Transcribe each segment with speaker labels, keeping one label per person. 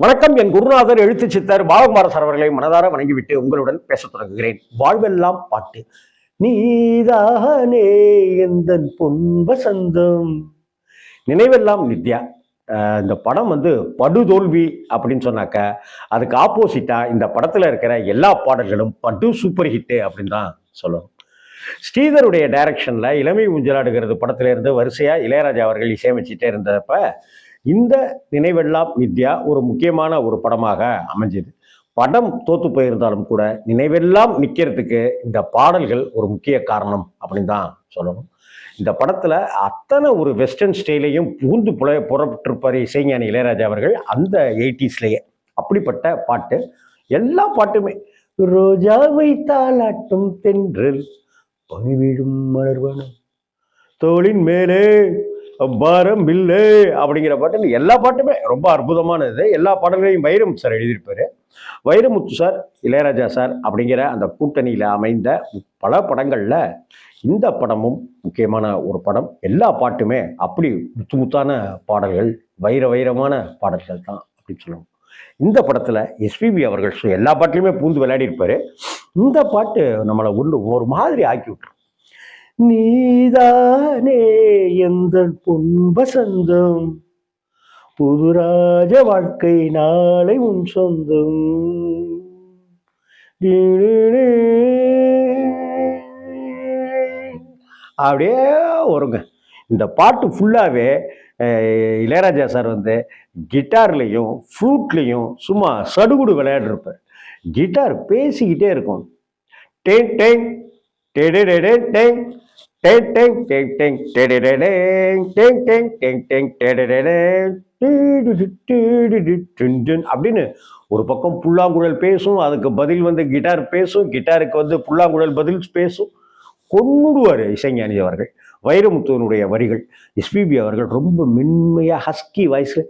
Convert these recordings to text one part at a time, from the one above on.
Speaker 1: வணக்கம். என் குருநாதர் எழுத்து சித்தர் பாலகுமார சார் அவர்களை மனதார வணங்கிவிட்டு உங்களுடன் பேசத் தொடங்குகிறேன். வாழ்வெல்லாம் பாட்டு. நீதானே எந்தன் பொன் வசந்தம். நினைவெல்லாம் நித்யா. இந்த படம் படுதோல்வி அப்படின்னு சொன்னாக்க அதுக்கு ஆப்போசிட்டா இந்த படத்துல இருக்கிற எல்லா பாடல்களும் படு சூப்பர் ஹிட் அப்படின்னு தான் சொல்லணும். ஸ்ரீதருடைய டைரக்ஷன்ல இளமை ஊஞ்சலாடுகிறது படத்துல இருந்து வரிசையா இளையராஜா அவர்கள் இசையமைச்சிட்டே இருந்தப்ப இந்த நினைவெல்லாம் வித்யா ஒரு முக்கியமான ஒரு படமாக அமைஞ்சது. படம் தோத்து போயிருந்தாலும் கூட நினைவெல்லாம் நிற்கிறதுக்கு இந்த பாடல்கள் ஒரு முக்கிய காரணம் அப்படின்னு தான் சொல்லணும். இந்த படத்துல அத்தனை ஒரு வெஸ்டர்ன் ஸ்டைலையும் புகுந்து புறப்பட்டிருப்பார் இசைஞானி இளையராஜா அவர்கள் அந்த 80ஸ்லயே. அப்படிப்பட்ட பாட்டு எல்லா பாட்டுமே ரோஜாவை தாலாட்டும் தென்றல் பனிவிடும் மலர்வனம் தோளின் மேலே பாரம் இல்லை அப்படிங்கிற பாட்டு எல்லா பாட்டுமே ரொம்ப அற்புதமானது. எல்லா பாடல்களையும் வைரமுத்து சார் எழுதியிருப்பாரு. வைரமுத்து சார், இளையராஜா சார் அப்படிங்கிற அந்த கூட்டணியில் அமைந்த பல படங்கள்ல இந்த படமும் முக்கியமான ஒரு படம். எல்லா பாட்டுமே அப்படி முத்து முத்தான பாடல்கள், வைரமான பாடல்கள் தான் அப்படின்னு சொல்லணும். இந்த படத்துல எஸ்பிபி அவர்கள் எல்லா பாட்டிலுமே பூந்து விளையாடி இருப்பாரு. இந்த பாட்டு நம்மளை ஒரு மாதிரி ஆக்கி விட்டுரும். நீதானே எந்தன் பொன் வசந்தம், புதுராஜ வாழ்க்கை நாளை உன் சொந்தம். அப்படியே வருங்க. இந்த பாட்டு ஃபுல்லாவே இளையராஜா சார் கிட்டார்லையும் ஃப்ளூட்லையும் சும்மா சடுகுடு விளையாடுறப்பார். கிட்டார் பேசிக்கிட்டே இருக்கும். டேங் டேங் டேடே டேடே டேங் டேங் டேங் டேங் டேங் டேடே டேங் டேங் டேங் டேங் டேங் டேடே அப்படின்னு ஒரு பக்கம் புல்லாங்குழல் பேசும், அதுக்கு பதில் கிட்டார் பேசும், கிட்டாருக்கு புல்லாங்குழல் பதில் பேசும். கொன்னுடுவார் இசைஞானி அவர்கள். வைரமுத்துவனுடைய வரிகள், எஸ்பிபி அவர்கள் ரொம்ப மென்மையா ஹஸ்கி வாய்ஸ்ல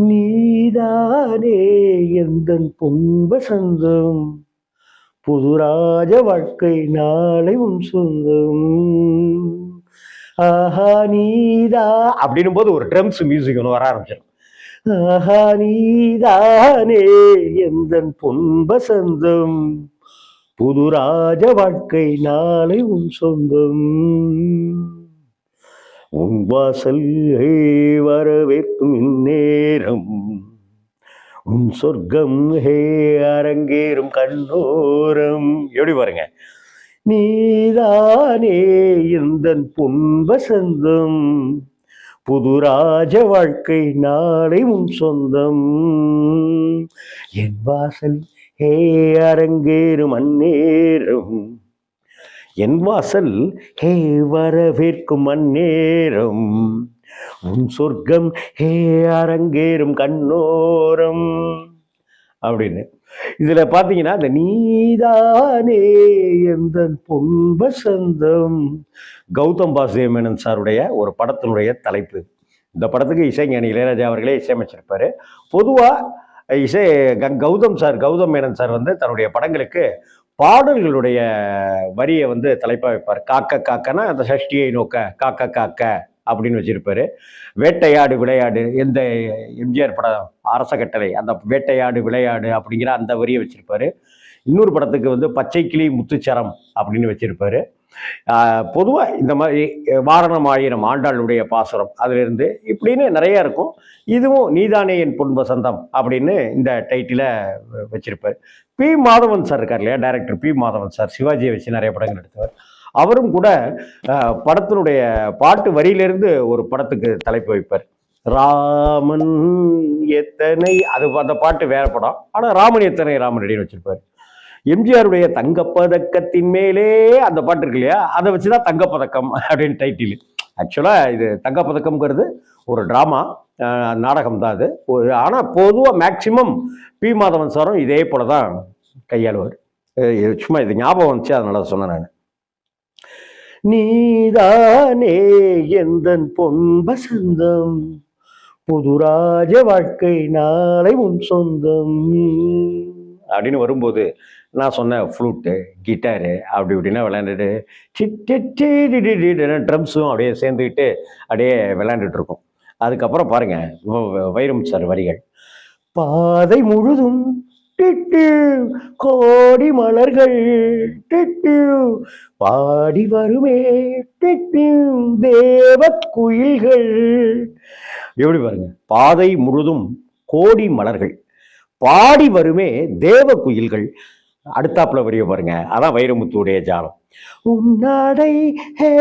Speaker 1: நீதானே எந்தன் பொன் வசந்தம், புதுராஜ வாழ்க்கை நாளை உன் சொந்தம், ஆஹா நீதா அப்படின்னும் போது ஒரு ட்ரம்ஸ் மியூசிக் ஒன்று வர ஆரம்பிச்சிடும். ஆஹா நீதானே எந்தன் பொன் வசந்தம், புதுராஜ வாழ்க்கை நாளை உன் சொந்தம், உன் வாசல் வரவேற்கும் இந்நேரம், உன் சொர்க்கம் ஹே அரங்கேறும் கண்ணோரம். எப்படி பாருங்க. நீதானே எந்தன் பொன் வசந்தம், புதுராஜ வாழ்க்கை நாளை உன் சொந்தம், என் வாசல் ஹே அரங்கேறும் அந்நேரம், என் வாசல் ஹே வரவேற்கும் அந்நேரம், உன் சொர்க்கம் ஹே அரங்கேறும் கண்ணோரம் அப்படின்னு. இதுல பாத்தீங்கன்னா இந்த நீதானே எந்தன் பொன் வசந்தம் கௌதம் வாசுதேவ மேனன் சாருடைய ஒரு படத்தினுடைய தலைப்பு. இந்த படத்துக்கு இசைஞானி இளையராஜா அவர்களே இசையமைச்சிருப்பாரு. பொதுவா கௌதம் மேனன் சார் தன்னுடைய படங்களுக்கு பாடல்களுடைய வரியை தலைப்பா வைப்பார். காக்க காக்கனா அந்த சஷ்டியை நோக்க காக்க காக்க அப்படின்னு வச்சிருப்பாரு. வேட்டையாடு விளையாடு, எந்த எம்ஜிஆர் படம் அரச கட்டளை, அந்த வேட்டையாடு விளையாடு அப்படிங்கிற அந்த வரியை வச்சிருப்பாரு. இன்னொரு படத்துக்கு பச்சை கிளி முத்துச்சரம் அப்படின்னு வச்சிருப்பாரு. பொதுவாக இந்த மாதிரி வாரணம் ஆயிரம் ஆண்டாளுடைய பாசுரம் அதிலிருந்து இப்படின்னு நிறைய இருக்கும். இதுவும் நீதானே என் பொன் வசந்தம் அப்படின்னு இந்த டைட்டில வச்சிருப்பாரு. பி மாதவன் சார் இருக்கார் இல்லையா, டைரக்டர் பி மாதவன் சார், சிவாஜியை வச்சு நிறைய படங்கள் எடுத்தவர். அவரும் கூட படத்தினுடைய பாட்டு வரியிலிருந்து ஒரு படத்துக்கு தலைப்பு வைப்பார். ராமன் எத்தனை, அது அந்த பாட்டு வேற படம், ஆனா ராமன் எத்தனை ராமன் ரெடின்னு வச்சிருப்பாரு. எம்ஜிஆருடைய தங்கப்பதக்கத்தின் மேலே அந்த பாட்டு இருக்கு இல்லையா, அதை வச்சுதான் தங்கப்பதக்கம் அப்படின்னு டைட்டில். ஆக்சுவலா இது தங்கப்பதக்கம்ங்கிறது ஒரு டிராமா நாடகம் தான் அது. ஆனா பொதுவா மேக்சிமம் பி மாதவன் சாரும் இதே போலதான் கையாளுவார். சும்மா இது ஞாபகம் வந்துச்சு, அதனால சொன்னேன் நான். நீதானே எந்தன் பொன் வசந்தம், புதுராஜ வாழ்க்கை நாளை உன் சொந்தம் அப்படின்னு வரும்போது நான் சொன்னேன் ஃப்ளூட்டு கிட்டாரு அப்படி இப்படின்னா விளையாண்டுட்டு ட்ரம்ஸும் அப்படியே சேர்ந்துக்கிட்டு அப்படியே விளையாண்டுட்டு இருக்கோம். அதுக்கப்புறம் பாருங்க வைரமுத்து சார் வரிகள். பாதை முழுதும் டிட்டு கோடி மலர்கள் டிட்டு பாடி வருமே டிட்டு தேவ குயில்கள். எப்படி பாருங்க, பாதை முழுதும் கோடி மலர்கள் பாடி வருமே தேவ குயில்கள். அடுத்தாப்புல வரிய பாருங்க, அதான் வைரமுத்துடைய ஜாலம். உன்னாடை ஹே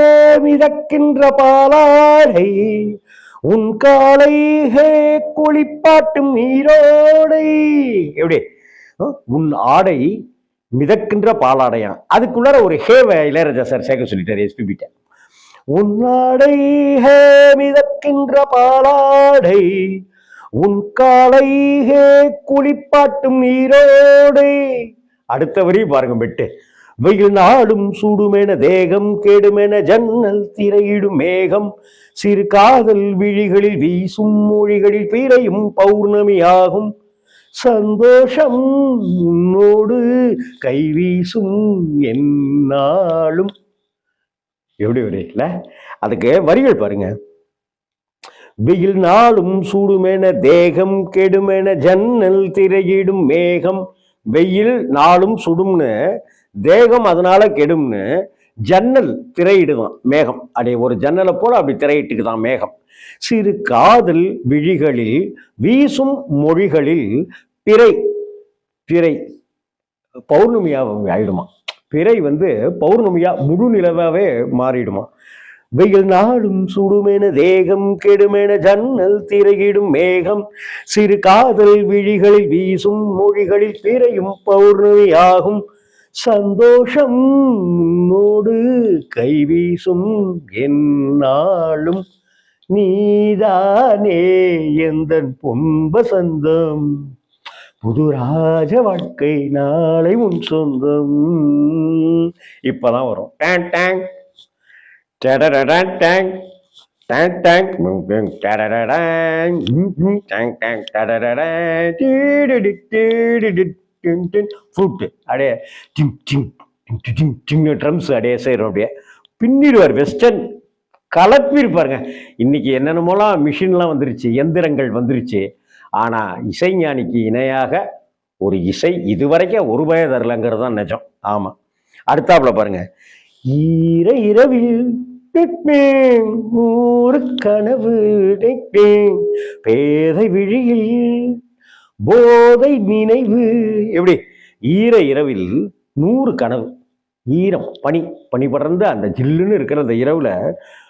Speaker 1: மிதக்கின்ற பாலாடை, உன் காலை ஹே குளிப்பாட்டும் நீரோடை. எப்படி, உன் ஆடை மிதக்கின்ற பாலாடையா, அதுக்குள்ளார ஒரு ஹேவ இளையராஜா சார் சேர்க்க சொல்லிட்டாரு எஸ்பிபிட்ட. உன் ஆடை ஹே மிதக்கின்ற பாலாடை, உன் காலை ஹே குளிப்பாட்டும் நீரோடை. அடுத்த வரி பாருங்க பெட்டு. வெயில் நாடும் சூடுமென தேகம் கெடுமென ஜன்னல் திரையிடும் மேகம், சிறு காதல் விழிகளில் வீசும் மொழிகளில் பிறையும் பௌர்ணமியாகும், சந்தோஷம் உன்னோடு கைவீசும் என்னாலும். எப்படி வரையில அதுக்கு வரிகள் பாருங்க. வெயில் நாளும் சூடுமென தேகம் கெடுமென ஜன்னல் திரையிடும் மேகம். வெயில் நாளும் சுடும்னு, தேகம் அதனால கெடும்னு ஜன்னல் திரையிடுதான் மேகம். அப்படியே ஒரு ஜன்னலை போல அப்படி திரையிட்டுக்குதான் மேகம். சிறு காதல் விழிகளில் வீசும் மொழிகளில் பிறை, பிறை பௌர்ணமியா ஆயிடுமா, பிறை பௌர்ணமியா முழு நிலவாவே மாறிடுமா. வெயில் நாளும் சுடுமென தேகம் கெடுமென ஜன்னல் திரையிடும் மேகம், சிறு காதல் விழிகளில் வீசும் மொழிகளில் பிறையும் பௌர்ணமியாகும், சந்தோஷம் உன்னோடு கைவீசும் என்னாலும், நீதானே எந்தன் பொன்பசந்தம், புது ராஜ வாழ்க்கை நாளை உன் சொந்தம். இப்பதான் வரும் டேங் டேங் டேங் டேங் டேங் டேங் ஃப்ளூட்டு அப்படியே டிங் டிங் டிங் டிங் ட்ரம்ஸ் அப்படியே செய்கிறோம். அப்படியே பின்னிடுவார், வெஸ்டர்ன் கலப்பிருப்பாருங்க. இன்னைக்கு என்னென்னமோலாம் மிஷின்லாம் வந்துருச்சு, எந்திரங்கள் வந்துருச்சு. ஆனா இசைஞானிக்கு இணையாக ஒரு இசை இதுவரைக்கும் ஒரு பய தரலங்கிறது தான் நிஜம். ஆமா, அடுத்தாப்புல பாருங்க. ஈர இரவில் ஒரு கனவு பேதை விழியில் போதை நினைவு. எப்படி, ஈர இரவில் 100 கனவு, ஈரம் பனி, பனி படர்ந்த அந்த ஜில்லுன்னு இருக்கிற அந்த இரவுல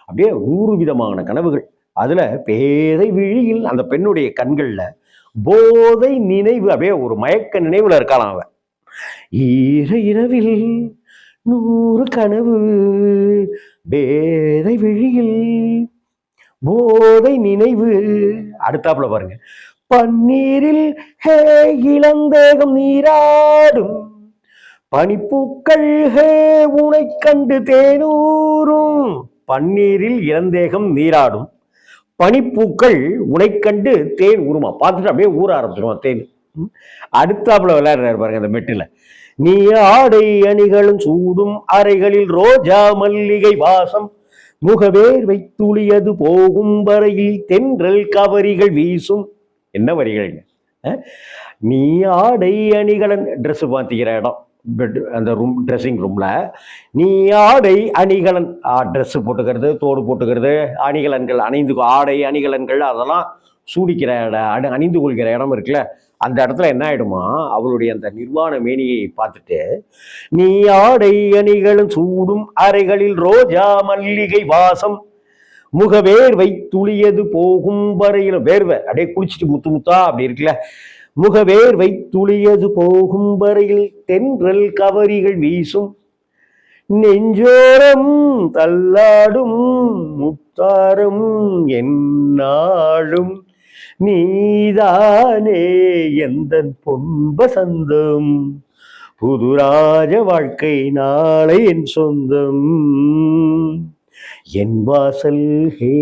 Speaker 1: அப்படியே 100 விதமான கனவுகள். அதுல பேதை விழியில் அந்த பெண்ணுடைய கண்கள்ல போதை நினைவு, அப்படியே ஒரு மயக்க நினைவுல இருக்கலாம் அவன். ஈர இரவில் 100 கனவு பேதை விழியில் போதை நினைவு. அடுத்தாப்புல பாருங்க. பன்னீரில் ஹே இளந்தேகம் நீராடும், பனிப்பூக்கள் ஹே உனை கண்டு தேனூரும். பன்னீரில் இளந்தேகம் நீராடும், பனிப்பூக்கள் உனை கண்டு தேன் ஊருமா. பார்த்துட்டு அப்படியே ஊற ஆரம்பிச்சிருவான் தேன். அடுத்தாப்புல விளையாடுறாரு பாருங்க அந்த மெட்டுல. நீ ஆடை அணிகளும் சூடும் அறைகளில் ரோஜா மல்லிகை வாசம், முகவேர்வை துளியது போகும் வரையில் தென்றல் கவரிகள் வீசும். என்ன வரிகள்? நீ ஆடை அணிகலன், ட்ரெஸ் பார்த்திக்கிற இடம் பெட், அந்த ரூம் ட்ரெஸ்ஸிங் ரூம்ல நீ ஆடை அணிகலன், ட்ரெஸ் போட்டுக்கிறது, தோடு போட்டுக்கிறது, அணிகலன்கள் அணிந்து, ஆடை அணிகலன்கள் அதெல்லாம் சூடிக்கிற இடம், அணிந்து கொள்கிற இடம் இருக்குல்ல, அந்த இடத்துல என்ன ஆயிடுமா, அவளுடைய அந்த நிர்வாண மேனியை பார்த்துட்டு நீ ஆடை அணிகளும் சூடும் அறைகளில் ரோஜா மல்லிகை வாசம், முகவேர்வை துளியது போகும் வரையில், வேர்வை அப்படியே குளிச்சுட்டு முத்து முத்தா அப்படி இருக்குல்ல, முகவேர்வை துளியது போகும் வரையில் தென்றல் கவரிகள் வீசும், நெஞ்சோரம் தள்ளாடும் முத்தாரம் என்னாலும், நீதானே எந்தன் பொன்பசந்தம், புதுராஜ வாழ்க்கை நாளை என் சொந்தம், என் வாசல் ஹே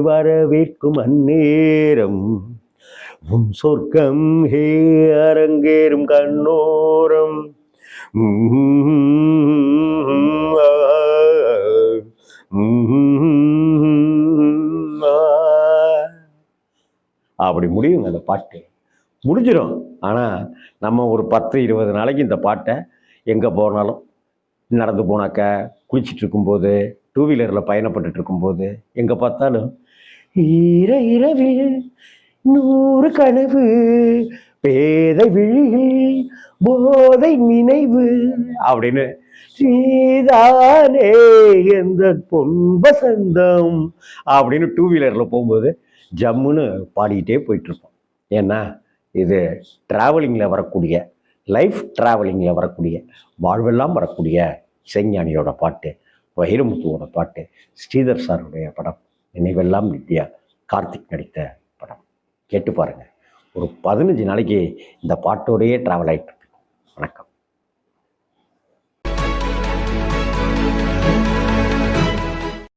Speaker 1: வரவேற்கும் அந்நேரம், உன் சொர்க்கம் ஹே அரங்கேறும் கண்ணோரம். அப்படி முடியுங்க அந்த பாட்டு. முடிஞ்சிடும். ஆனால் நம்ம ஒரு 10-20 நாளைக்கு இந்த பாட்டை எங்கே போனாலும், நடந்து போனாக்கா, குளிச்சுட்டு இருக்கும்போது, டூ வீலரில் பயணப்பட்டுட்டு இருக்கும்போது, எங்கே பார்த்தாலும் ஈர இரவில் 100 கனவு, பேதை விழியில் போதை நினைவு அப்படின்னு சீதானே எந்த பொன் வசந்தம் அப்படின்னு டூ வீலரில் போகும்போது ஜம்முன்னு பாடிக்கிட்டே போயிட்டுருப்போம். ஏன்னா இது ட்ராவலிங்கில் வரக்கூடிய, லைஃப் ட்ராவலிங்கில் வரக்கூடிய, வாழ்வெல்லாம் வரக்கூடிய இசைஞானியோட பாட்டு, வைரமுத்துவோட பாட்டு, ஸ்ரீதர் சாருடைய படம் நினைவெல்லாம் நித்யா, கார்த்திக் நடித்த படம். கேட்டு பாருங்கள். ஒரு 15 நாளைக்கு இந்த பாட்டோடையே ட்ராவல் ஆகிட்டு. வணக்கம்.